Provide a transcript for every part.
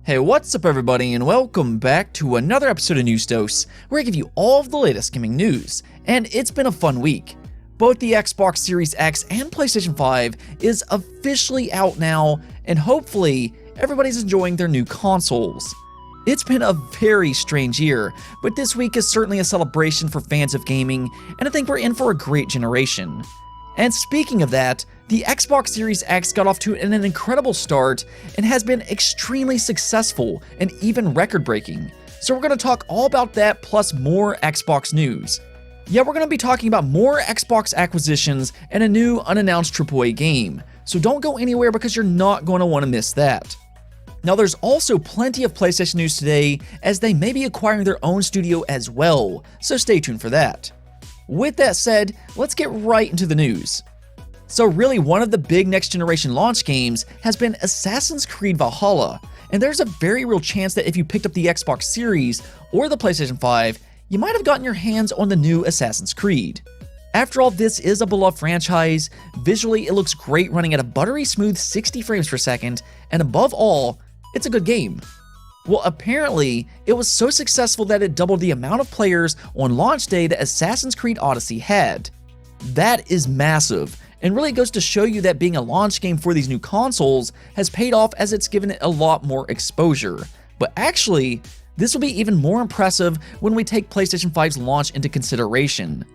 Hey, what's up everybody, and welcome back to another episode of News Dose, where I give you all of the latest gaming news. And it's been a fun week. Both the Xbox Series X and PlayStation 5 is officially out now, and hopefully everybody's enjoying their new consoles. It's been a very strange year, but this week is certainly a celebration for fans of gaming, and I think we're in for a great generation. And speaking of that, the Xbox Series X got off to an incredible start and has been extremely successful and even record-breaking. So we're going to talk all about that plus more Xbox news. Yeah, we're going to be talking about more Xbox acquisitions and a new unannounced AAA game. So don't go anywhere because you're not going to want to miss that. Now there's also plenty of PlayStation news today as they may be acquiring their own studio as well, so stay tuned for that. With that said, let's get right into the news. So really, one of the big next-generation launch games has been Assassin's Creed Valhalla, and there's a very real chance that if you picked up the Xbox Series or the PlayStation 5, you might have gotten your hands on the new Assassin's Creed. After all, this is a beloved franchise. Visually, it looks great running at a buttery smooth 60 frames per second, and above all, it's a good game. Well, apparently, it was so successful that it doubled the amount of players on launch day that Assassin's Creed Odyssey had. That is massive, and really goes to show you that being a launch game for these new consoles has paid off as it's given it a lot more exposure. But actually, this will be even more impressive when we take PlayStation 5's launch into consideration.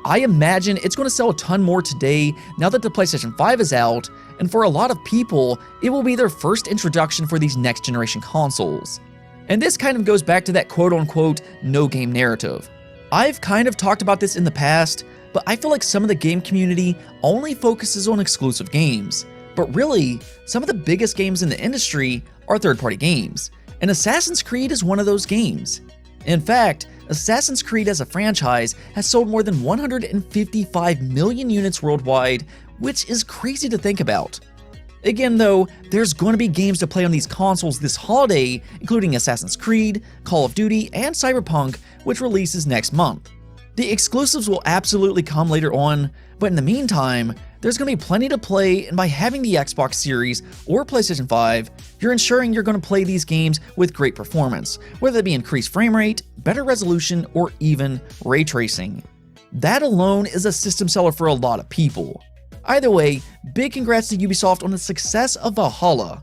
I imagine it's going to sell a ton more today now that the PlayStation 5 is out, and for a lot of people, it will be their first introduction for these next generation consoles. And this kind of goes back to that quote-unquote no game narrative. I've kind of talked about this in the past, but I feel like some of the game community only focuses on exclusive games. But really, some of the biggest games in the industry are third-party games, and Assassin's Creed is one of those games. In fact, Assassin's Creed as a franchise has sold more than 155 million units worldwide, which is crazy to think about. Again though, there's going to be games to play on these consoles this holiday, including Assassin's Creed, Call of Duty, and Cyberpunk, which releases next month. The exclusives will absolutely come later on, but in the meantime, there's going to be plenty to play, and by having the Xbox Series or PlayStation 5, you're ensuring you're going to play these games with great performance, whether it be increased frame rate, better resolution, or even ray tracing. That alone is a system seller for a lot of people. Either way, big congrats to Ubisoft on the success of Valhalla.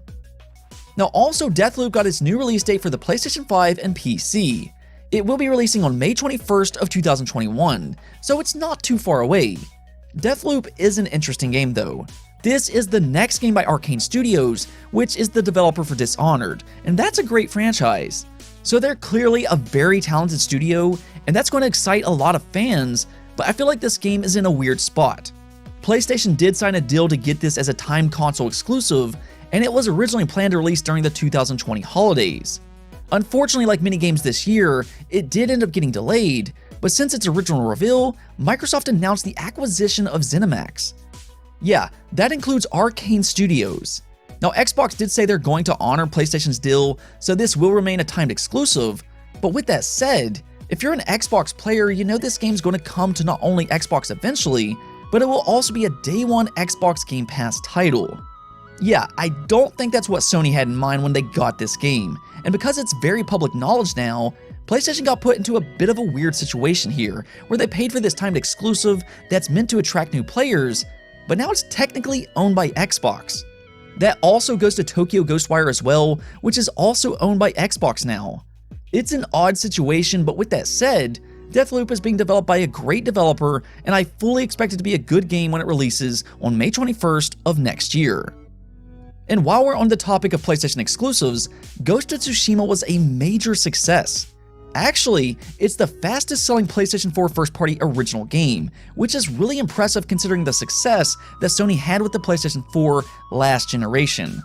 Now also, Deathloop got its new release date for the PlayStation 5 and PC. It will be releasing on May 21st of 2021, so it's not too far away. Deathloop is an interesting game though. This is the next game by Arcane Studios, which is the developer for Dishonored, and that's a great franchise. So they're clearly a very talented studio, and that's going to excite a lot of fans, but I feel like this game is in a weird spot. PlayStation did sign a deal to get this as a timed console exclusive, and it was originally planned to release during the 2020 holidays. Unfortunately, like many games this year, it did end up getting delayed, but since its original reveal, Microsoft announced the acquisition of ZeniMax. Yeah, that includes Arcane Studios. Now, Xbox did say they're going to honor PlayStation's deal, so this will remain a timed exclusive, but with that said, if you're an Xbox player, you know this game's going to come to not only Xbox eventually, but it will also be a day one Xbox Game Pass title. Yeah, I don't think that's what Sony had in mind when they got this game, and because it's very public knowledge now, PlayStation got put into a bit of a weird situation here, where they paid for this timed exclusive that's meant to attract new players, but now it's technically owned by Xbox. That also goes to Tokyo Ghostwire as well, which is also owned by Xbox now. It's an odd situation, but with that said, Deathloop is being developed by a great developer, and I fully expect it to be a good game when it releases on May 21st of next year. And while we're on the topic of PlayStation exclusives, Ghost of Tsushima was a major success. Actually, it's the fastest selling PlayStation 4 first-party original game, which is really impressive considering the success that Sony had with the PlayStation 4 last generation.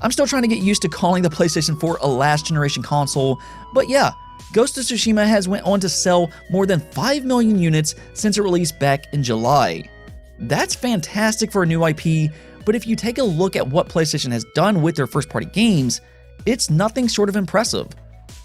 I'm still trying to get used to calling the PlayStation 4 a last generation console, but yeah, Ghost of Tsushima has went on to sell more than 5 million units since it released back in July. That's fantastic for a new IP, but if you take a look at what PlayStation has done with their first-party games, it's nothing short of impressive.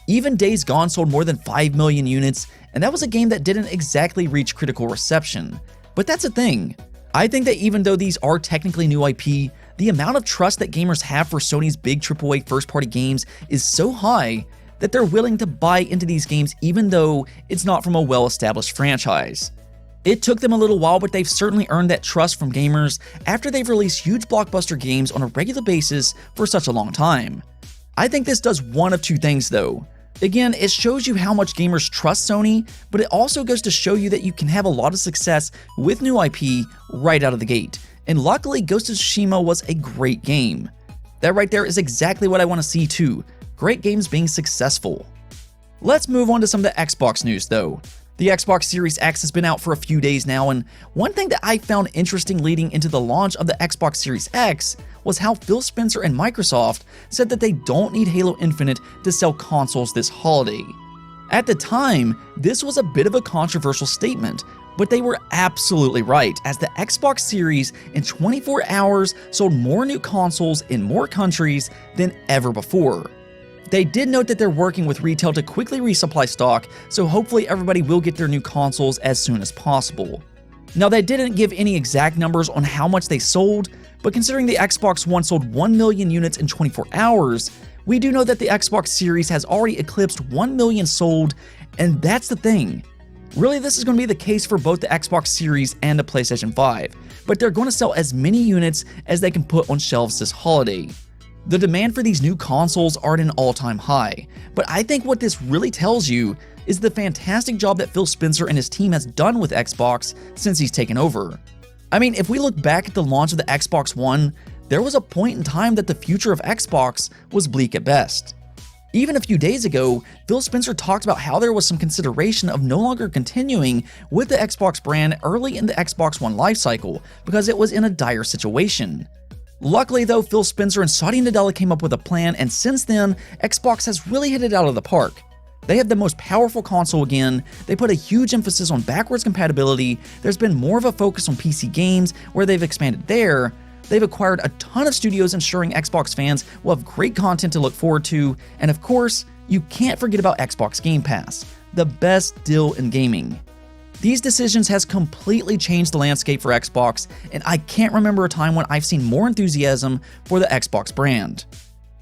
Even Days Gone sold more than 5 million units, and that was a game that didn't exactly reach critical reception. But that's the thing. I think that even though these are technically new IP, The amount of trust that gamers have for Sony's big AAA first-party games is so high that they're willing to buy into these games even though it's not from a well-established franchise. It took them a little while, but they've certainly earned that trust from gamers after they've released huge blockbuster games on a regular basis for such a long time. I think this does one of two things though. Again, it shows you how much gamers trust Sony, but it also goes to show you that you can have a lot of success with new IP right out of the gate. And luckily, Ghost of Tsushima was a great game. That right there is exactly what I want to see too. Great games being successful. Let's move on to some of the Xbox news though. The Xbox Series X has been out for a few days now, and one thing that I found interesting leading into the launch of the Xbox Series X was how Phil Spencer and Microsoft said that they don't need Halo Infinite to sell consoles this holiday. At the time, this was a bit of a controversial statement, but they were absolutely right, as the Xbox Series in 24 hours sold more new consoles in more countries than ever before. They did note that they're working with retail to quickly resupply stock, so hopefully everybody will get their new consoles as soon as possible. Now, they didn't give any exact numbers on how much they sold, but considering the Xbox One sold 1 million units in 24 hours, we do know that the Xbox Series has already eclipsed 1 million sold, and that's the thing. Really, this is going to be the case for both the Xbox Series and the PlayStation 5, but they're going to sell as many units as they can put on shelves this holiday. The demand for these new consoles are at an all-time high, but I think what this really tells you is the fantastic job that Phil Spencer and his team has done with Xbox since he's taken over. I mean, if we look back at the launch of the Xbox One, there was a point in time that the future of Xbox was bleak at best. Even a few days ago, Phil Spencer talked about how there was some consideration of no longer continuing with the Xbox brand early in the Xbox One lifecycle because it was in a dire situation. Luckily though, Phil Spencer and Satya Nadella came up with a plan, and since then, Xbox has really hit it out of the park. They have the most powerful console again, they put a huge emphasis on backwards compatibility, there's been more of a focus on PC games where they've expanded there, they've acquired a ton of studios ensuring Xbox fans will have great content to look forward to, and of course, you can't forget about Xbox Game Pass, the best deal in gaming. These decisions has completely changed the landscape for Xbox, and I can't remember a time when I've seen more enthusiasm for the Xbox brand.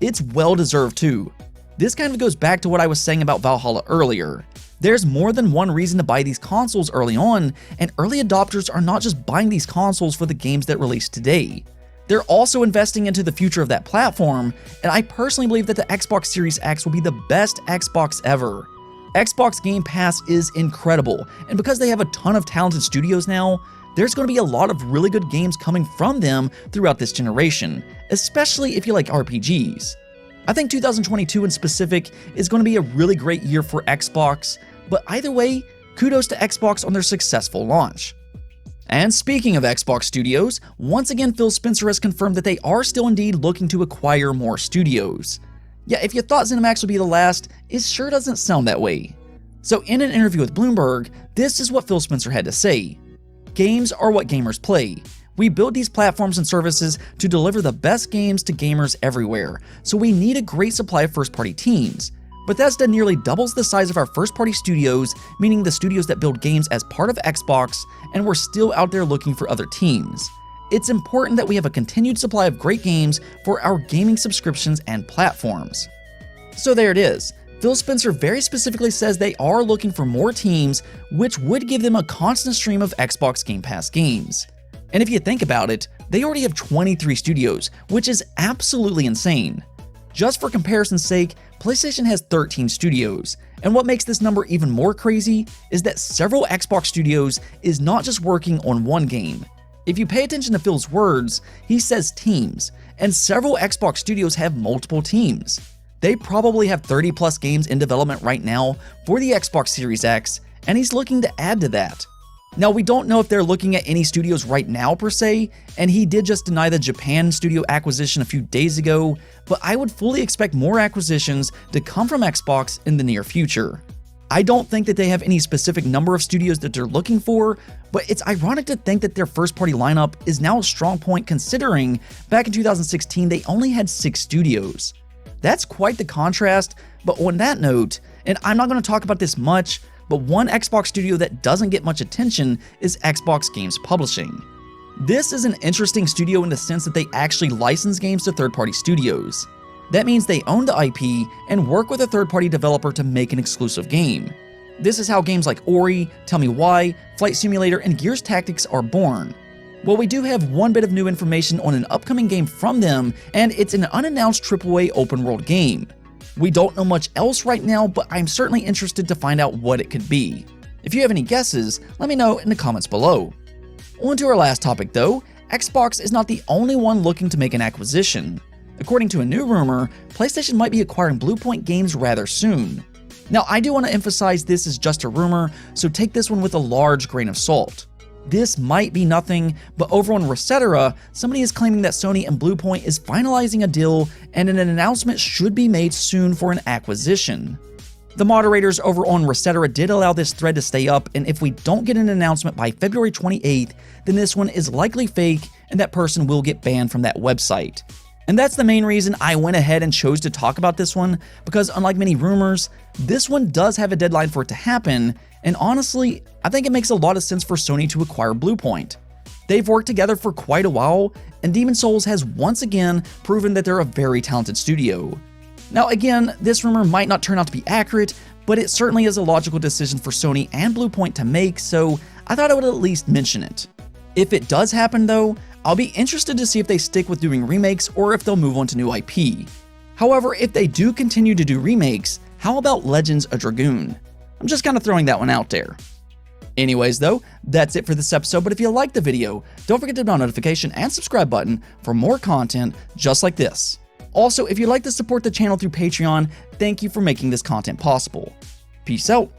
It's well deserved too. This kind of goes back to what I was saying about Valhalla earlier. There's more than one reason to buy these consoles early on, and early adopters are not just buying these consoles for the games that release today. They're also investing into the future of that platform, and I personally believe that the Xbox Series X will be the best Xbox ever. Xbox Game Pass is incredible, and because they have a ton of talented studios now, there's going to be a lot of really good games coming from them throughout this generation, especially if you like RPGs. I think 2022 in specific is going to be a really great year for Xbox, but either way, kudos to Xbox on their successful launch. And speaking of Xbox studios, once again Phil Spencer has confirmed that they are still indeed looking to acquire more studios. Yeah, if you thought ZeniMax would be the last, it sure doesn't sound that way. So in an interview with Bloomberg, this is what Phil Spencer had to say. Games are what gamers play. We build these platforms and services to deliver the best games to gamers everywhere, so we need a great supply of first-party teams. Bethesda nearly doubles the size of our first-party studios, meaning the studios that build games as part of Xbox, and we're still out there looking for other teams. It's important that we have a continued supply of great games for our gaming subscriptions and platforms. So there it is. Phil Spencer very specifically says they are looking for more teams, which would give them a constant stream of Xbox Game Pass games. And if you think about it, they already have 23 studios, which is absolutely insane. Just for comparison's sake, PlayStation has 13 studios, and what makes this number even more crazy is that several Xbox studios is not just working on one game. If you pay attention to Phil's words, he says teams, and several Xbox studios have multiple teams. They probably have 30 plus games in development right now for the Xbox Series X, and he's looking to add to that. Now, we don't know if they're looking at any studios right now per se, and he did just deny the Japan studio acquisition a few days ago, but I would fully expect more acquisitions to come from Xbox in the near future. I don't think that they have any specific number of studios that they're looking for, but it's ironic to think that their first-party lineup is now a strong point considering back in 2016 they only had 6 studios. That's quite the contrast, but on that note, and I'm not going to talk about this much, but one Xbox studio that doesn't get much attention is Xbox Games Publishing. This is an interesting studio in the sense that they actually license games to third-party studios. That means they own the IP and work with a third-party developer to make an exclusive game. This is how games like Ori, Tell Me Why, Flight Simulator, and Gears Tactics are born. Well, we do have one bit of new information on an upcoming game from them, and it's an unannounced AAA open-world game. We don't know much else right now, but I'm certainly interested to find out what it could be. If you have any guesses, let me know in the comments below. On to our last topic though, Xbox is not the only one looking to make an acquisition. According to a new rumor, PlayStation might be acquiring Bluepoint Games rather soon. Now, I do want to emphasize this is just a rumor, so take this one with a large grain of salt. This might be nothing, but over on Resetera, somebody is claiming that Sony and Bluepoint is finalizing a deal and an announcement should be made soon for an acquisition. The moderators over on Resetera did allow this thread to stay up, and if we don't get an announcement by February 28th, then this one is likely fake and that person will get banned from that website. And that's the main reason I went ahead and chose to talk about this one, because unlike many rumors, this one does have a deadline for it to happen, and honestly, I think it makes a lot of sense for Sony to acquire Bluepoint. They've worked together for quite a while, and Demon's Souls has once again proven that they're a very talented studio. Now again, this rumor might not turn out to be accurate, but it certainly is a logical decision for Sony and Bluepoint to make, so I thought I would at least mention it. If it does happen though, I'll be interested to see if they stick with doing remakes or if they'll move on to new IP. However, if they do continue to do remakes, how about Legends of Dragoon? I'm just kind of throwing that one out there. Anyways though, that's it for this episode, but if you liked the video, don't forget to hit the bell notification and subscribe button for more content just like this. Also, if you'd like to support the channel through Patreon, thank you for making this content possible. Peace out.